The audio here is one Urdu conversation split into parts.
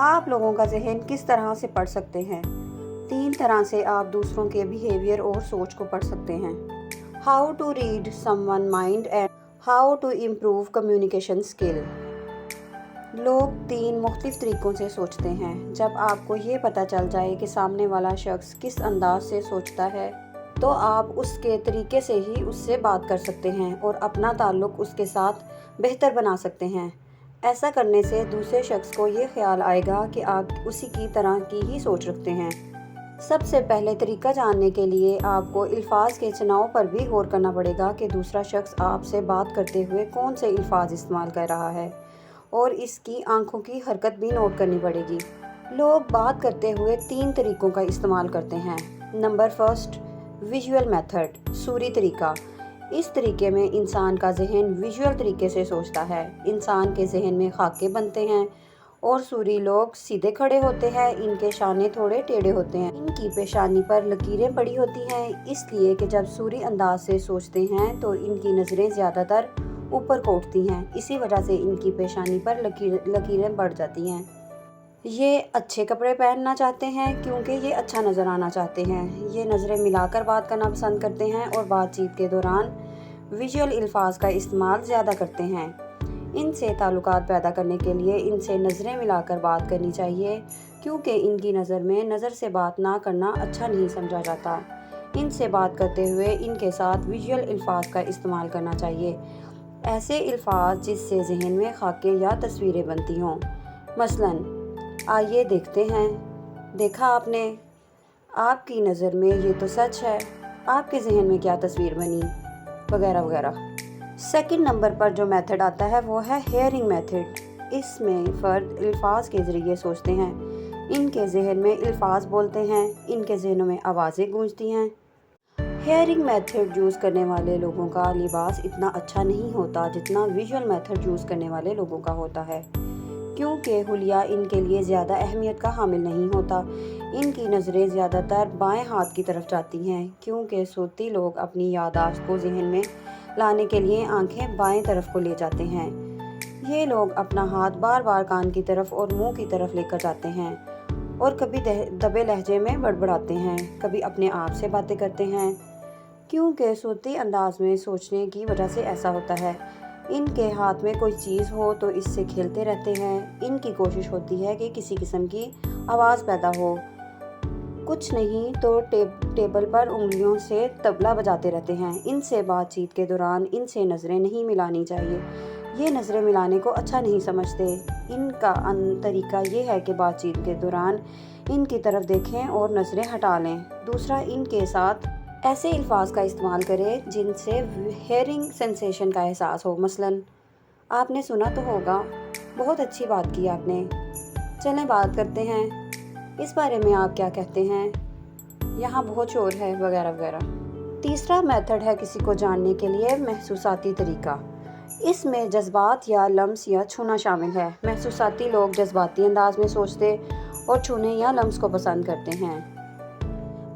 آپ لوگوں کا ذہن کس طرح سے پڑھ سکتے ہیں؟ 3 طرح سے آپ دوسروں کے بیہیویئر اور سوچ کو پڑھ سکتے ہیں۔ How to read someone mind and how to improve communication skill. لوگ 3 مختلف طریقوں سے سوچتے ہیں۔ جب آپ کو یہ پتہ چل جائے کہ سامنے والا شخص کس انداز سے سوچتا ہے تو آپ اس کے طریقے سے ہی اس سے بات کر سکتے ہیں اور اپنا تعلق اس کے ساتھ بہتر بنا سکتے ہیں۔ ایسا کرنے سے دوسرے شخص کو یہ خیال آئے گا کہ آپ اسی کی طرح کی ہی سوچ رکھتے ہیں۔ سب سے پہلے طریقہ جاننے کے لیے آپ کو الفاظ کے چناؤ پر بھی غور کرنا پڑے گا کہ دوسرا شخص آپ سے بات کرتے ہوئے کون سے الفاظ استعمال کر رہا ہے، اور اس کی آنکھوں کی حرکت بھی نوٹ کرنی پڑے گی۔ لوگ بات کرتے ہوئے 3 طریقوں کا استعمال کرتے ہیں۔ نمبر 1، ویژول میتھڈ، سوری طریقہ۔ اس طریقے میں انسان کا ذہن ویژول طریقے سے سوچتا ہے۔ انسان کے ذہن میں خاکے بنتے ہیں اور سوری لوگ سیدھے کھڑے ہوتے ہیں۔ ان کے شانے تھوڑے ٹیڑھے ہوتے ہیں۔ ان کی پیشانی پر لکیریں پڑی ہوتی ہیں، اس لیے کہ جب سوری انداز سے سوچتے ہیں تو ان کی نظریں زیادہ تر اوپر کو اٹھتی ہیں، اسی وجہ سے ان کی پیشانی پر لکیریں بڑھ جاتی ہیں۔ یہ اچھے کپڑے پہننا چاہتے ہیں کیونکہ یہ اچھا نظر آنا چاہتے ہیں۔ یہ نظریں ملا کر بات کرنا پسند کرتے ہیں اور بات چیت کے دوران ویژول الفاظ کا استعمال زیادہ کرتے ہیں۔ ان سے تعلقات پیدا کرنے کے لیے ان سے نظریں ملا کر بات کرنی چاہیے کیونکہ ان کی نظر میں نظر سے بات نہ کرنا اچھا نہیں سمجھا جاتا۔ ان سے بات کرتے ہوئے ان کے ساتھ ویژول الفاظ کا استعمال کرنا چاہیے، ایسے الفاظ جس سے ذہن میں خاکے یا تصویریں بنتی ہوں۔ مثلاً، آئیے دیکھتے ہیں، دیکھا آپ نے، آپ کی نظر میں یہ تو سچ ہے، آپ کے ذہن میں کیا تصویر بنی، وغیرہ وغیرہ۔ سیکنڈ نمبر پر جو میتھڈ آتا ہے وہ ہے ہیئرنگ میتھڈ۔ اس میں فرد الفاظ کے ذریعے سوچتے ہیں۔ ان کے ذہن میں الفاظ بولتے ہیں، ان کے ذہنوں میں آوازیں گونجتی ہیں۔ ہیئرنگ میتھڈ یوز کرنے والے لوگوں کا لباس اتنا اچھا نہیں ہوتا جتنا ویژول میتھڈ یوز کرنے والے لوگوں کا ہوتا ہے، کیونکہ حلیہ ان کے لیے زیادہ اہمیت کا حامل نہیں ہوتا۔ ان کی نظریں زیادہ تر بائیں ہاتھ کی طرف جاتی ہیں کیونکہ صوتی لوگ اپنی یادداشت کو ذہن میں لانے کے لیے آنکھیں بائیں طرف کو لے جاتے ہیں۔ یہ لوگ اپنا ہاتھ بار بار کان کی طرف اور منہ کی طرف لے کر جاتے ہیں اور کبھی دبے لہجے میں بڑبڑاتے ہیں، کبھی اپنے آپ سے باتیں کرتے ہیں، کیونکہ صوتی انداز میں سوچنے کی وجہ سے ایسا ہوتا ہے۔ ان کے ہاتھ میں کوئی چیز ہو تو اس سے کھیلتے رہتے ہیں۔ ان کی کوشش ہوتی ہے کہ کسی قسم کی آواز پیدا ہو، کچھ نہیں تو ٹیبل پر انگلیوں سے طبلہ بجاتے رہتے ہیں۔ ان سے بات چیت کے دوران ان سے نظریں نہیں ملانی چاہیے۔ یہ نظریں ملانے کو اچھا نہیں سمجھتے۔ ان کا طریقہ یہ ہے کہ بات چیت کے دوران ان کی طرف دیکھیں اور نظریں ہٹا لیں۔ دوسرا، ان کے ساتھ ایسے الفاظ کا استعمال کریں جن سے ہیئرنگ سینسیشن کا احساس ہو۔ مثلاً، آپ نے سنا تو ہوگا، بہت اچھی بات کی آپ نے، چلیں بات کرتے ہیں، اس بارے میں آپ کیا کہتے ہیں، یہاں بہت شور ہے، وغیرہ وغیرہ۔ تیسرا میتھڈ ہے کسی کو جاننے کے لیے محسوساتی طریقہ۔ اس میں جذبات یا لمس یا چھونا شامل ہے۔ محسوساتی لوگ جذباتی انداز میں سوچتے اور چھونے یا لمس کو پسند کرتے ہیں۔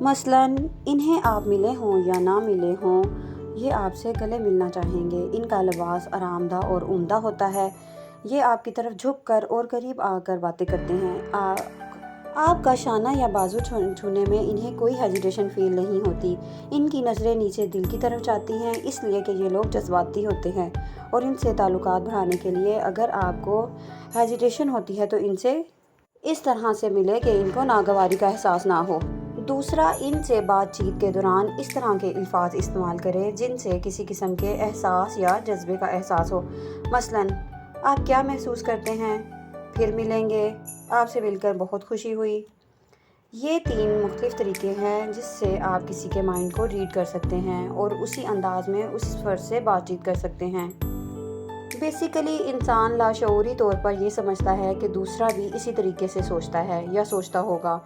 مثلاً، انہیں آپ ملے ہوں یا نہ ملے ہوں، یہ آپ سے گلے ملنا چاہیں گے۔ ان کا لباس آرام دہ اور عمدہ ہوتا ہے۔ یہ آپ کی طرف جھک کر اور قریب آ کر باتیں کرتے ہیں۔ آپ کا شانہ یا بازو چھونے میں انہیں کوئی ہیزیٹیشن فیل نہیں ہوتی۔ ان کی نظریں نیچے دل کی طرف جاتی ہیں، اس لیے کہ یہ لوگ جذباتی ہوتے ہیں اور ان سے تعلقات بڑھانے کے لیے اگر آپ کو ہیزیٹیشن ہوتی ہے تو ان سے اس طرح سے ملے کہ ان کو ناگواری کا احساس نہ ہو۔ دوسرا، ان سے بات چیت کے دوران اس طرح کے الفاظ استعمال کریں جن سے کسی قسم کے احساس یا جذبے کا احساس ہو۔ مثلاً، آپ کیا محسوس کرتے ہیں؟ پھر ملیں گے، آپ سے مل کر بہت خوشی ہوئی۔ یہ 3 مختلف طریقے ہیں جس سے آپ کسی کے مائنڈ کو ریڈ کر سکتے ہیں اور اسی انداز میں اس فرد سے بات چیت کر سکتے ہیں۔ بیسیکلی انسان لاشعوری طور پر یہ سمجھتا ہے کہ دوسرا بھی اسی طریقے سے سوچتا ہے یا سوچتا ہوگا۔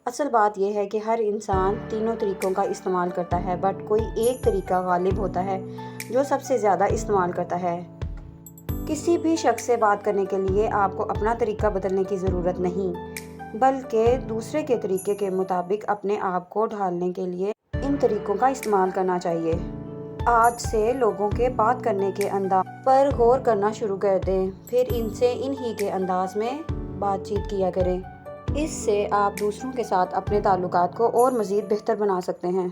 اصل بات یہ ہے کہ ہر انسان تینوں طریقوں کا استعمال کرتا ہے، بٹ کوئی ایک طریقہ غالب ہوتا ہے جو سب سے زیادہ استعمال کرتا ہے۔ کسی بھی شخص سے بات کرنے کے لیے آپ کو اپنا طریقہ بدلنے کی ضرورت نہیں، بلکہ دوسرے کے طریقے کے مطابق اپنے آپ کو ڈھالنے کے لیے ان طریقوں کا استعمال کرنا چاہیے۔ آج سے لوگوں کے بات کرنے کے انداز پر غور کرنا شروع کر دیں، پھر ان سے انہی کے انداز میں بات چیت کیا کریں۔ اس سے آپ دوسروں کے ساتھ اپنے تعلقات کو اور مزید بہتر بنا سکتے ہیں۔